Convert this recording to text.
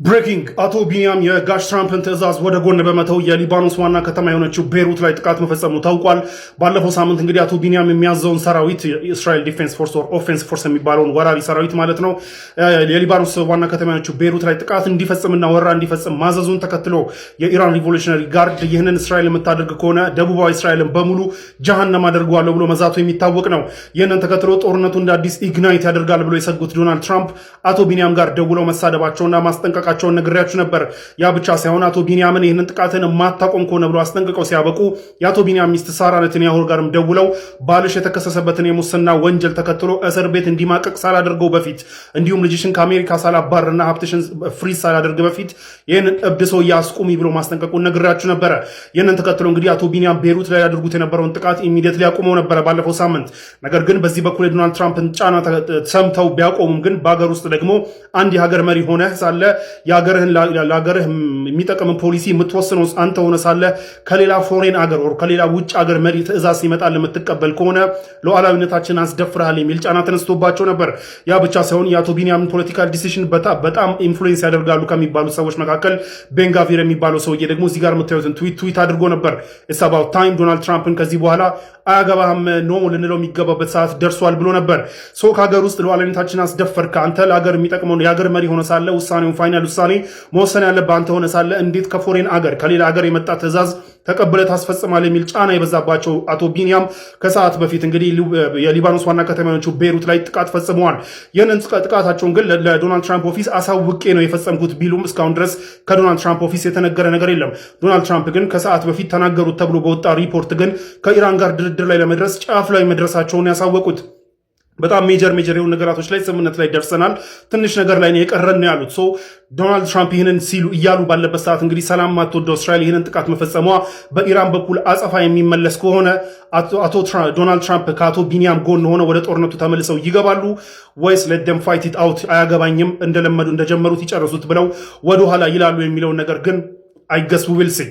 ብሬኪንግ አቶ ቢንያም የጋሽ ትራምፕን ትዕዛዝ ወደ ጎን በመተው የሊባኖስ ዋና ከተማ የሆነችው ቤይሩት ላይ ጥቃት መፈጸሙ ታውቋል። ባለፈው ሳምንት እንግዲህ አቶ ቢንያም የሚያዘውን ሰራዊት የእስራኤል ዲፌንስ ፎርስ ኦር ኦፌንስ ፎርስ የሚባለውን ወራሪ ሰራዊት ማለት ነው የሊባኖስ ዋና ከተማ የሆነችው ቤይሩት ላይ ጥቃት እንዲፈጽምና ወረራ እንዲፈጽም ማዘዙን ተከትሎ የኢራን ሪቮሉሽነሪ ጋርድ ይህንን እስራኤል የምታደርግ ከሆነ ደቡባዊ እስራኤልን በሙሉ ጀሃነም አደርገዋለሁ ብሎ መዛቱ የሚታወቅ ነው። ይህንን ተከትሎ ጦርነቱ እንደ አዲስ ኢግናይት ያደርጋል ብሎ የሰጉት ዶናልድ ትራምፕ አቶ ቢንያም ጋር ደውለው መሳደባቸውና ማስጠንቀቅ ቸውን ነግሬያችሁ ነበር። ያ ብቻ ሳይሆን አቶ ቢንያምን ይህንን ጥቃትን ማታቆም ከሆነ ብሎ አስጠንቅቀው ሲያበቁ የአቶ ቢንያም ሚስት ሳራ ኔታንያሁ ጋርም ደውለው ባልሽ የተከሰሰበትን የሙስና ወንጀል ተከትሎ እስር ቤት እንዲማቀቅ ሳላደርገው በፊት እንዲሁም ልጅሽን ከአሜሪካ ሳላባርና ሀብትሽን ፍሪዝ ሳላደርግ በፊት ይህንን እብድ ሰው ያስቁሚ ብሎ ማስጠንቀቁን ነግሬያችሁ ነበረ። ይህንን ተከትሎ እንግዲህ አቶ ቢንያም ቤይሩት ላይ ያደርጉት የነበረውን ጥቃት ኢሚዲየትሊ ያቆመው ነበረ ባለፈው ሳምንት። ነገር ግን በዚህ በኩል የዶናልድ ትራምፕን ጫና ሰምተው ቢያቆሙም ግን በሀገር ውስጥ ደግሞ አንድ የሀገር መሪ ሆነ ሳለ ለሀገርህ የሚጠቅም ፖሊሲ የምትወስነው አንተ ሆነ ሳለ ከሌላ ፎሬን አገር ወር ከሌላ ውጭ አገር መሪ ትዕዛዝ ሲመጣል የምትቀበል ከሆነ ሉዓላዊነታችን አስደፍረሃል የሚል ጫና ተነስቶባቸው ነበር። ያ ብቻ ሳይሆን የአቶ ቢንያምን ፖለቲካል ዲሲሽን በጣም ኢንፍሉዌንስ ያደርጋሉ ከሚባሉ ሰዎች መካከል ቤንጋቪር የሚባለው ሰውዬ ደግሞ እዚህ ጋር የምታዩትን ትዊት አድርጎ ነበር። ኢትስ አባውት ታይም ዶናልድ ትራምፕን ከዚህ በኋላ አያገባህም ኖ ልንለው የሚገባበት ሰዓት ደርሷል ብሎ ነበር። ከሀገር ውስጥ ሉዓላዊነታችን አስደፈርክ አንተ ለሀገር የሚጠቅመው የሀገር መሪ ሆነ ሳለ ውሳኔውን ፋይናል ውሳኔ መወሰን ያለብህ አንተ ሆነ ሳለ እንዴት ከፎሬን አገር ከሌላ አገር የመጣ ትዕዛዝ ተቀብለህ ታስፈጽማለህ የሚል ጫና የበዛባቸው አቶ ቢንያም ከሰዓት በፊት እንግዲህ የሊባኖስ ዋና ከተማ የሆነችው ቤይሩት ላይ ጥቃት ፈጽመዋል። ይህንን ጥቃታቸውን ግን ለዶናልድ ትራምፕ ኦፊስ አሳውቄ ነው የፈጸምኩት ቢሉም እስካሁን ድረስ ከዶናልድ ትራምፕ ኦፊስ የተነገረ ነገር የለም። ዶናልድ ትራምፕ ግን ከሰዓት በፊት ተናገሩት ተብሎ በወጣ ሪፖርት ግን ከኢራን ጋር ድርድር ላይ ለመድረስ ጫፍ ላይ መድረሳቸውን ያሳወቁት። በጣም ሜጀር የሆኑ ነገራቶች ላይ ስምምነት ላይ ደርሰናል፣ ትንሽ ነገር ላይ ነው የቀረን ነው ያሉት። ዶናልድ ትራምፕ ይህንን ሲሉ እያሉ ባለበት ሰዓት እንግዲህ ሰላም ማትወደው እስራኤል ይህንን ጥቃት መፈጸሟ በኢራን በኩል አጸፋ የሚመለስ ከሆነ አቶ ዶናልድ ትራምፕ ከአቶ ቢንያም ጎን ሆነ ወደ ጦርነቱ ተመልሰው ይገባሉ ወይስ ለደም ፋይት ኢት አውት አያገባኝም እንደጀመሩት ይጨርሱት ብለው ወደኋላ ይላሉ የሚለውን ነገር ግን አይገስ ዊል ሲ